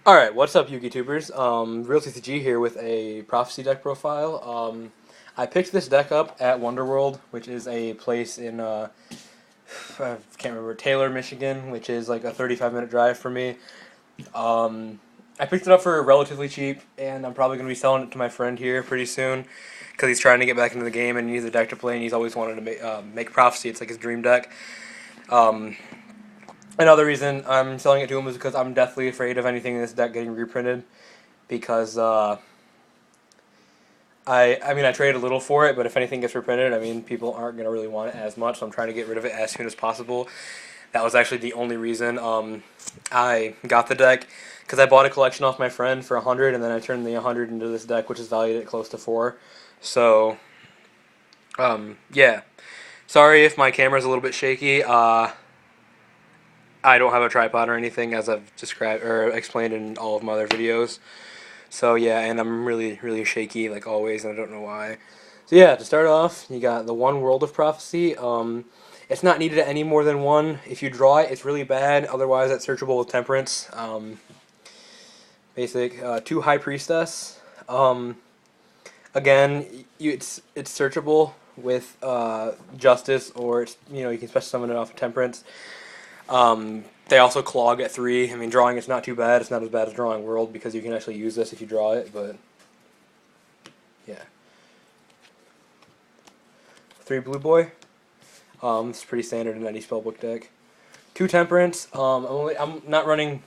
Alright, what's up, YouTubers? RealTCG here with a Prophecy deck profile. I picked this deck up at Wonderworld, which is a place in, I can't remember, Taylor, Michigan, which is like a 35-minute drive for me. I picked it up for relatively cheap, and I'm probably going to be selling it to my friend here pretty soon, because he's trying to get back into the game and he needs a deck to play, and he's always wanted to make Prophecy. It's like his dream deck. Um, Another reason I'm selling it to him is because I'm deathly afraid of anything in this deck getting reprinted. Because I traded a little for it, but if anything gets reprinted, people aren't gonna really want it as much. So I'm trying to get rid of it as soon as possible. That was actually the only reason I got the deck, because I bought a collection off my friend for 100, and then I turned the 100 into this deck, which is valued at close to 4. So yeah. Sorry if my camera's a little bit shaky. I don't have a tripod or anything, as I've described or explained in all of my other videos. So yeah, and I'm really shaky like always, and I don't know why. So yeah, to start off, you got the one World of Prophecy. It's not needed at any more than one. If you draw it, it's really bad. Otherwise, it's searchable with Temperance. Basic. Two High Priestess. Again, it's searchable with Justice, or you can special summon it off of Temperance. They also clog at 3. Drawing it's not too bad. It's not as bad as drawing World, because you can actually use this if you draw it, but yeah. 3 Blue Boy. It's pretty standard in any spellbook deck. 2 Temperance. I'm not running.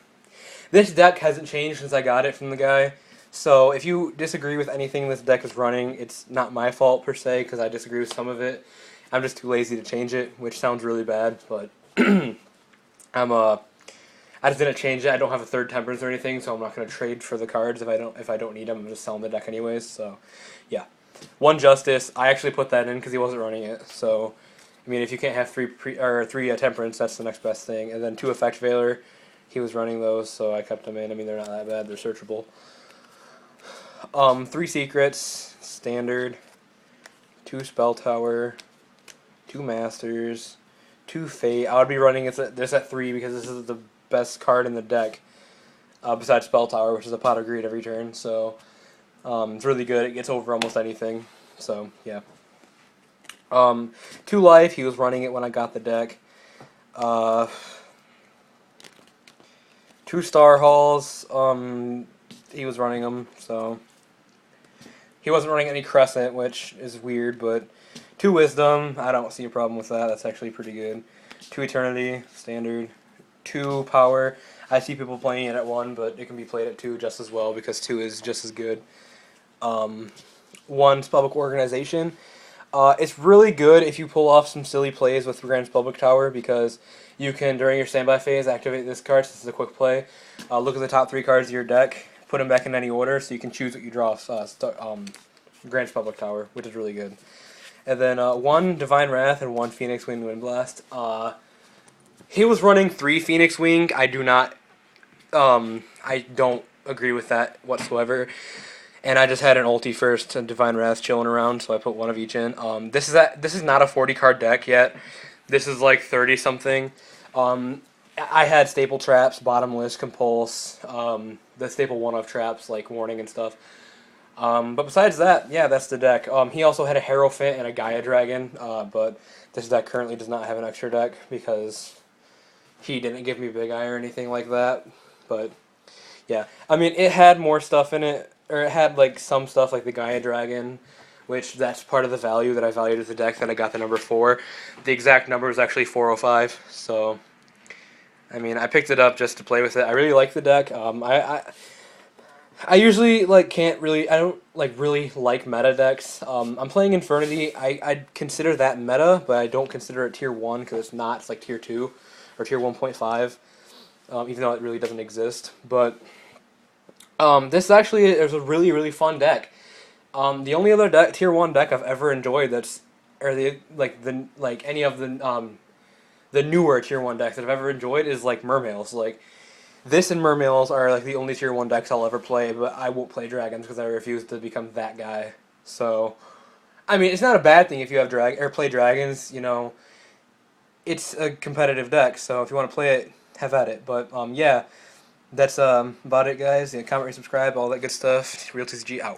This deck hasn't changed since I got it from the guy. So if you disagree with anything this deck is running, it's not my fault per se, because I disagree with some of it. I'm just too lazy to change it, which sounds really bad, but I just didn't change it. I don't have a third Temperance or anything, so I'm not going to trade for the cards if I don't need them. I'm just selling the deck anyways. So yeah, 1 Justice. I actually put that in because he wasn't running it. So if you can't have 3 Temperance, that's the next best thing. And then 2 Effect Veiler. He was running those, so I kept them in. They're not that bad. They're searchable. 3 Secrets, standard. 2 Spell Tower. 2 Masters. 2 Fate. I would be running this at 3 because this is the best card in the deck, besides Spell Tower, which is a Pot of Greed every turn. So it's really good. It gets over almost anything. So yeah. 2 Life. He was running it when I got the deck. 2 Star Halls. He was running them, so he wasn't running any Crescent, which is weird, but 2 Wisdom. I don't see a problem with that. That's actually pretty good. 2 Eternity, standard. 2 Power. I see people playing it at 1, but it can be played at 2 just as well, because 2 is just as good. 1 Spellbook Organization. It's really good if you pull off some silly plays with Grand Spellbook Tower, because you can, during your standby phase, activate this card. So this is a quick play. Look at the top 3 cards of your deck, put them back in any order, so you can choose what you draw. Grand Spellbook Tower, which is really good. And then 1 Divine Wrath and 1 Phoenix Wing Windblast. He was running 3 Phoenix Wing. I don't agree with that whatsoever. And I just had an ulti first and Divine Wrath chilling around, so I put 1 of each in. This is not a 40 card deck yet. This is like 30 something. I had staple traps, bottomless, compulse, the staple 1 of traps like warning and stuff. But besides that, yeah, that's the deck. He also had a Hierophant and a Gaia Dragon, but this deck currently does not have an extra deck because he didn't give me Big Eye or anything like that. But yeah, it had more stuff in it, or it had like some stuff like the Gaia Dragon, which that's part of the value that I valued as the deck, that I got the number 4. The exact number is actually 405, so I picked it up just to play with it. I really like the deck. I usually I don't really like meta decks. I'm playing Infernity. I'd consider that meta, but I don't consider it tier 1 because it's not. It's like tier 2 or tier 1.5, even though it really doesn't exist. But this actually is a really fun deck. The only other tier 1 deck I've ever enjoyed any of the newer tier 1 decks that I've ever enjoyed is like Mermails. This and Mermails are like the only tier 1 decks I'll ever play, but I won't play Dragons because I refuse to become that guy. So, it's not a bad thing if you have play Dragons. It's a competitive deck, so if you want to play it, have at it. But yeah, that's about it, guys. Yeah, comment, rate, subscribe, all that good stuff. Real TCG out.